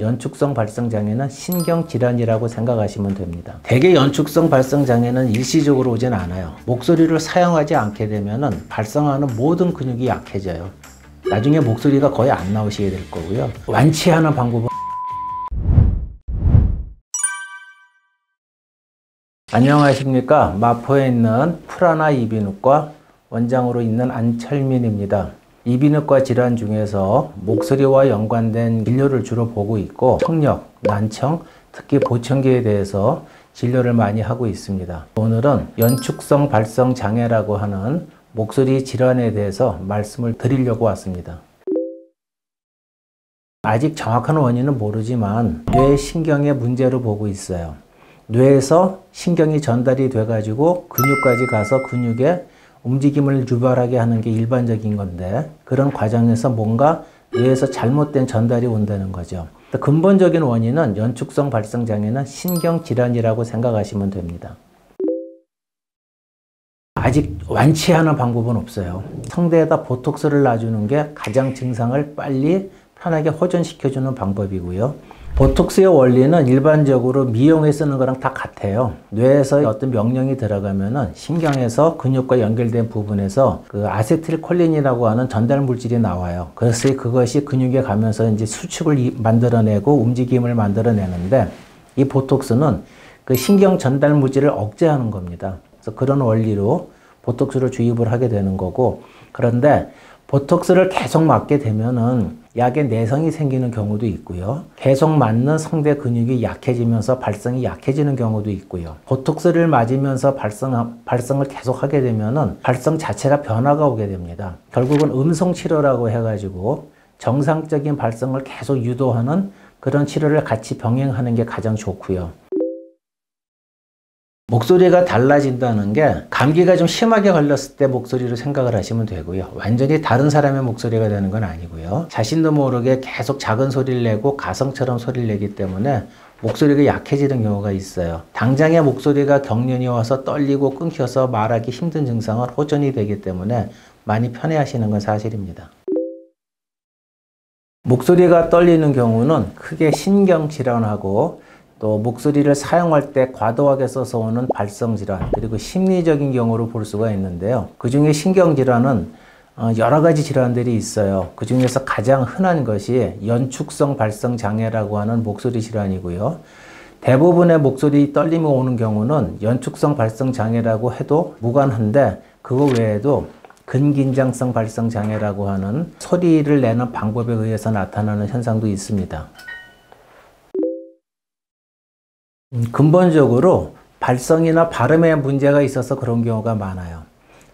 연축성 발성장애는 신경질환이라고 생각하시면 됩니다. 대개 연축성 발성장애는 일시적으로 오진 않아요. 목소리를 사용하지 않게 되면 발성하는 모든 근육이 약해져요. 나중에 목소리가 거의 안 나오시게 될 거고요. 완치하는 방법은 안녕하십니까. 마포에 있는 프라나 이비인후과 원장으로 있는 안철민입니다. 이비인후과 질환 중에서 목소리와 연관된 진료를 주로 보고 있고 청력, 난청, 특히 보청기에 대해서 진료를 많이 하고 있습니다. 오늘은 연축성 발성 장애라고 하는 목소리 질환에 대해서 말씀을 드리려고 왔습니다. 아직 정확한 원인은 모르지만 뇌 신경의 문제로 보고 있어요. 뇌에서 신경이 전달이 돼가지고 근육까지 가서 근육에 움직임을 유발하게 하는 게 일반적인 건데 그런 과정에서 뭔가 뇌에서 잘못된 전달이 온다는 거죠. 근본적인 원인은 연축성 발성장애는 신경질환이라고 생각하시면 됩니다. 아직 완치하는 방법은 없어요. 성대에다 보톡스를 놔주는 게 가장 증상을 빨리 편하게 호전시켜주는 방법이고요. 보톡스의 원리는 일반적으로 미용에 쓰는 거랑 다 같아요. 뇌에서 어떤 명령이 들어가면은 신경에서 근육과 연결된 부분에서 그 아세틸콜린이라고 하는 전달 물질이 나와요. 그래서 그것이 근육에 가면서 이제 수축을 만들어내고 움직임을 만들어내는데 이 보톡스는 그 신경 전달 물질을 억제하는 겁니다. 그래서 그런 원리로 보톡스를 주입을 하게 되는 거고, 그런데 보톡스를 계속 맞게 되면은 약의 내성이 생기는 경우도 있고요. 계속 맞는 성대 근육이 약해지면서 발성이 약해지는 경우도 있고요. 보톡스를 맞으면서 발성을 계속 하게 되면은 발성 자체가 변화가 오게 됩니다. 결국은 음성 치료라고 해가지고 정상적인 발성을 계속 유도하는 그런 치료를 같이 병행하는 게 가장 좋고요. 목소리가 달라진다는 게 감기가 좀 심하게 걸렸을 때 목소리로 생각을 하시면 되고요. 완전히 다른 사람의 목소리가 되는 건 아니고요. 자신도 모르게 계속 작은 소리를 내고 가성처럼 소리를 내기 때문에 목소리가 약해지는 경우가 있어요. 당장의 목소리가 경련이 와서 떨리고 끊겨서 말하기 힘든 증상은 호전이 되기 때문에 많이 편해하시는 건 사실입니다. 목소리가 떨리는 경우는 크게 신경질환하고 또 목소리를 사용할 때 과도하게 써서 오는 발성질환, 그리고 심리적인 경우로 볼 수가 있는데요. 그 중에 신경질환은 여러 가지 질환들이 있어요. 그 중에서 가장 흔한 것이 연축성 발성장애라고 하는 목소리 질환이고요. 대부분의 목소리 떨림이 오는 경우는 연축성 발성장애라고 해도 무관한데 그거 외에도 근긴장성 발성장애라고 하는 소리를 내는 방법에 의해서 나타나는 현상도 있습니다. 근본적으로 발성이나 발음에 문제가 있어서 그런 경우가 많아요.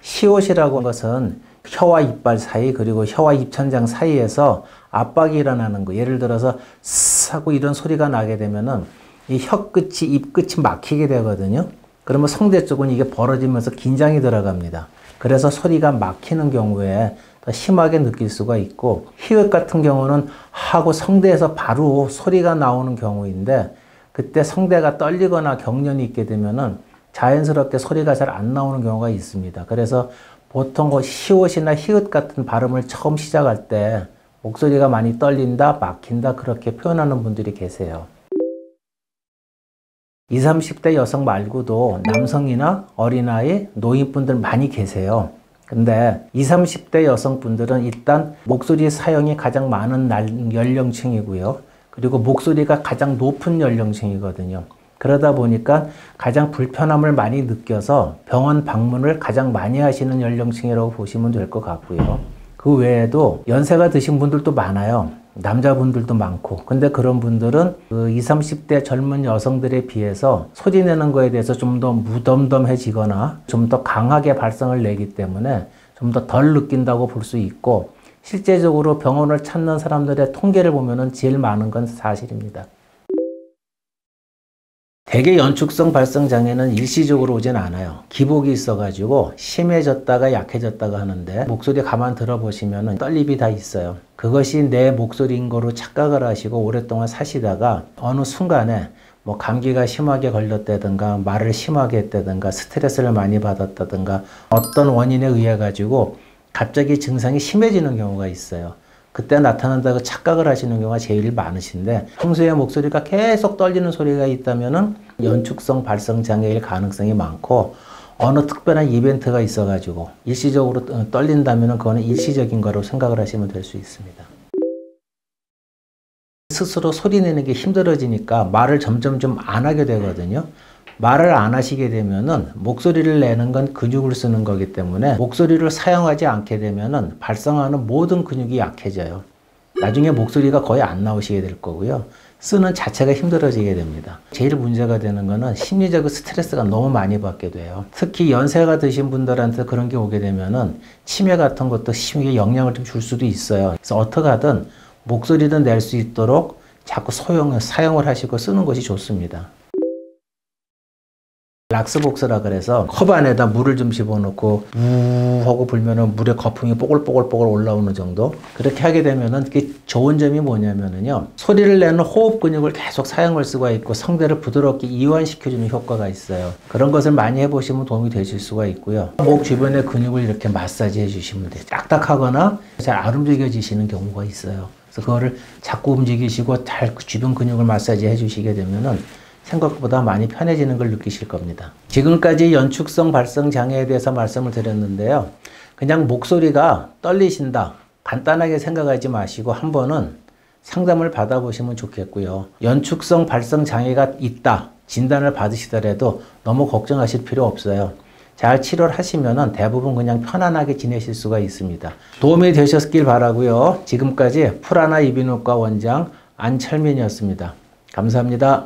시옷이라고 하는 것은 혀와 이빨 사이, 그리고 혀와 입천장 사이에서 압박이 일어나는 거. 예를 들어서 스 하고 이런 소리가 나게 되면은 이 혀끝이, 입끝이 막히게 되거든요. 그러면 성대 쪽은 이게 벌어지면서 긴장이 들어갑니다. 그래서 소리가 막히는 경우에 더 심하게 느낄 수가 있고, 히읗 같은 경우는 하고 성대에서 바로 소리가 나오는 경우인데 그때 성대가 떨리거나 경련이 있게 되면은 자연스럽게 소리가 잘 안 나오는 경우가 있습니다. 그래서 보통 시옷이나 히읗 같은 발음을 처음 시작할 때 목소리가 많이 떨린다, 막힌다 그렇게 표현하는 분들이 계세요. 20, 30대 여성 말고도 남성이나 어린아이, 노인분들 많이 계세요. 근데 20, 30대 여성분들은 일단 목소리 사용이 가장 많은 연령층이고요. 그리고 목소리가 가장 높은 연령층이거든요. 그러다 보니까 가장 불편함을 많이 느껴서 병원 방문을 가장 많이 하시는 연령층이라고 보시면 될 것 같고요. 그 외에도 연세가 드신 분들도 많아요. 남자분들도 많고. 근데 그런 분들은 그 20, 30대 젊은 여성들에 비해서 소리 내는 거에 대해서 좀 더 무덤덤해지거나 좀 더 강하게 발성을 내기 때문에 좀 더 덜 느낀다고 볼 수 있고, 실제적으로 병원을 찾는 사람들의 통계를 보면은 제일 많은 건 사실입니다. 대개 연축성 발성장애는 일시적으로 오진 않아요. 기복이 있어가지고 심해졌다가 약해졌다가 하는데 목소리 가만 들어보시면은 떨림이 다 있어요. 그것이 내 목소리인 거로 착각을 하시고 오랫동안 사시다가 어느 순간에 뭐 감기가 심하게 걸렸다든가 말을 심하게 했다든가 스트레스를 많이 받았다든가 어떤 원인에 의해 가지고 갑자기 증상이 심해지는 경우가 있어요. 그때 나타난다고 착각을 하시는 경우가 제일 많으신데 평소에 목소리가 계속 떨리는 소리가 있다면은 연축성 발성 장애일 가능성이 많고 어느 특별한 이벤트가 있어가지고 일시적으로 떨린다면은 그거는 일시적인 거라고 생각을 하시면 될 수 있습니다. 스스로 소리 내는 게 힘들어지니까 말을 점점 좀 안 하게 되거든요. 말을 안 하시게 되면은 목소리를 내는 건 근육을 쓰는 거기 때문에 목소리를 사용하지 않게 되면은 발성하는 모든 근육이 약해져요. 나중에 목소리가 거의 안 나오시게 될 거고요. 쓰는 자체가 힘들어지게 됩니다. 제일 문제가 되는 거는 심리적 스트레스가 너무 많이 받게 돼요. 특히 연세가 드신 분들한테 그런 게 오게 되면은 치매 같은 것도 심하게 영향을 좀 줄 수도 있어요. 그래서 어떻게 하든 목소리를 낼 수 있도록 자꾸 사용을 하시고 쓰는 것이 좋습니다. 락스복스라 그래서 컵 안에다 물을 좀 집어넣고 우 하고 불면은 물에 거품이 뽀글뽀글 올라오는 정도. 그렇게 하게 되면은 그게 좋은 점이 뭐냐면은요, 소리를 내는 호흡 근육을 계속 사용할 수가 있고 성대를 부드럽게 이완시켜주는 효과가 있어요. 그런 것을 많이 해보시면 도움이 되실 수가 있고요. 목 주변의 근육을 이렇게 마사지 해주시면 돼요. 딱딱하거나 잘 안 움직여지시는 경우가 있어요. 그래서 그거를 자꾸 움직이시고 잘 주변 근육을 마사지 해주시게 되면은 생각보다 많이 편해지는 걸 느끼실 겁니다. 지금까지 연축성 발성 장애에 대해서 말씀을 드렸는데요. 그냥 목소리가 떨리신다, 간단하게 생각하지 마시고 한 번은 상담을 받아보시면 좋겠고요. 연축성 발성 장애가 있다, 진단을 받으시더라도 너무 걱정하실 필요 없어요. 잘 치료를 하시면 대부분 그냥 편안하게 지내실 수가 있습니다. 도움이 되셨길 바라고요. 지금까지 풀하나 이비인후과 원장 안철민이었습니다. 감사합니다.